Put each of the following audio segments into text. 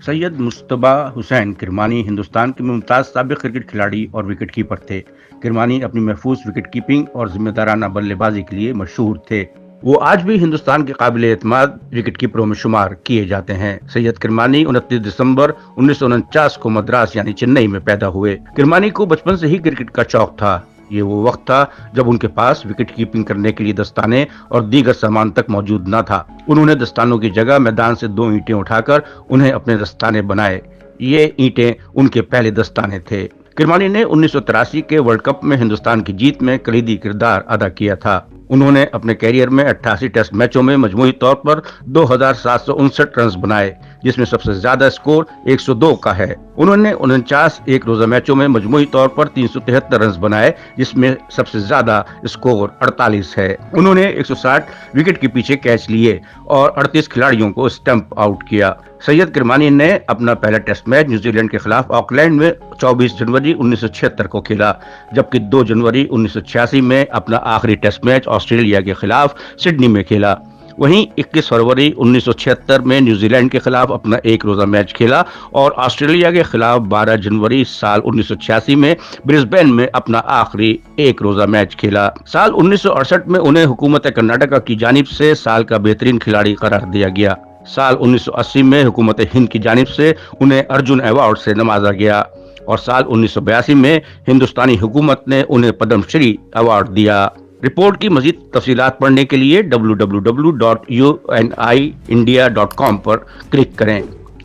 सैयद मुश्तबा हुसैन किरमानी हिंदुस्तान के मुमताज़ साबिक क्रिकेट खिलाड़ी और विकेट कीपर थे। किरमानी अपनी महफूज विकेट कीपिंग और जिम्मेदाराना बल्लेबाजी के लिए मशहूर थे। वो आज भी हिंदुस्तान के काबिल एतमाद विकेट कीपरों में शुमार किए जाते हैं। सैयद किरमानी 29 दिसंबर 1949 को मद्रास यानी चेन्नई में पैदा हुए। किरमानी को बचपन से ही क्रिकेट का शौक था। ये वो वक्त था जब उनके पास विकेट कीपिंग करने के लिए दस्ताने और दीगर सामान तक मौजूद न था। उन्होंने दस्तानों की जगह मैदान से 2 ईंटें उठाकर उन्हें अपने दस्ताने बनाए। ये ईंटें उनके पहले दस्ताने थे। किरमानी ने 1983 के वर्ल्ड कप में हिंदुस्तान की जीत में कलीदी किरदार अदा किया था। उन्होंने अपने कैरियर में 88 टेस्ट मैचों में मजमूई तौर पर 2759 रन बनाए, जिसमें सबसे ज्यादा स्कोर 102 का है। उन्होंने 49 एक रोजा मैचों में मजमूई तौर पर 373 रन बनाए, जिसमें सबसे ज्यादा स्कोर 48 है। उन्होंने 160 विकेट के पीछे कैच लिए और 38 खिलाड़ियों को स्टंप आउट किया। सैयद किरमानी ने अपना पहला टेस्ट मैच न्यूजीलैंड के खिलाफ ऑकलैंड में 24 जनवरी 1976 को खेला, जबकि 2 जनवरी 1986 में अपना आखिरी टेस्ट मैच ऑस्ट्रेलिया के खिलाफ सिडनी में खेला। वहीं 21 फरवरी 1976 में न्यूजीलैंड के खिलाफ अपना एक रोजा मैच खेला और ऑस्ट्रेलिया के खिलाफ 12 जनवरी साल 1986 में ब्रिस्बेन में अपना आखिरी एक रोजा मैच खेला। साल 1968 में उन्हें हुकूमत कर्नाटका की जानिब से साल का बेहतरीन खिलाड़ी करार दिया गया। साल 1980 में हुकूमत हिंद की जानिब से उन्हें अर्जुन अवार्ड से नवाजा गया और साल 1982 में हिंदुस्तानी हुकूमत ने उन्हें पद्म श्री अवार्ड दिया। रिपोर्ट की मजीद तफसीलात पढ़ने के लिए www.uniindia.com पर क्लिक करें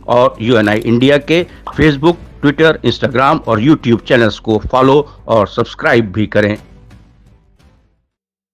और यूएनआई इंडिया के फेसबुक, ट्विटर, इंस्टाग्राम और यूट्यूब चैनल्स को फॉलो और सब्सक्राइब भी करें।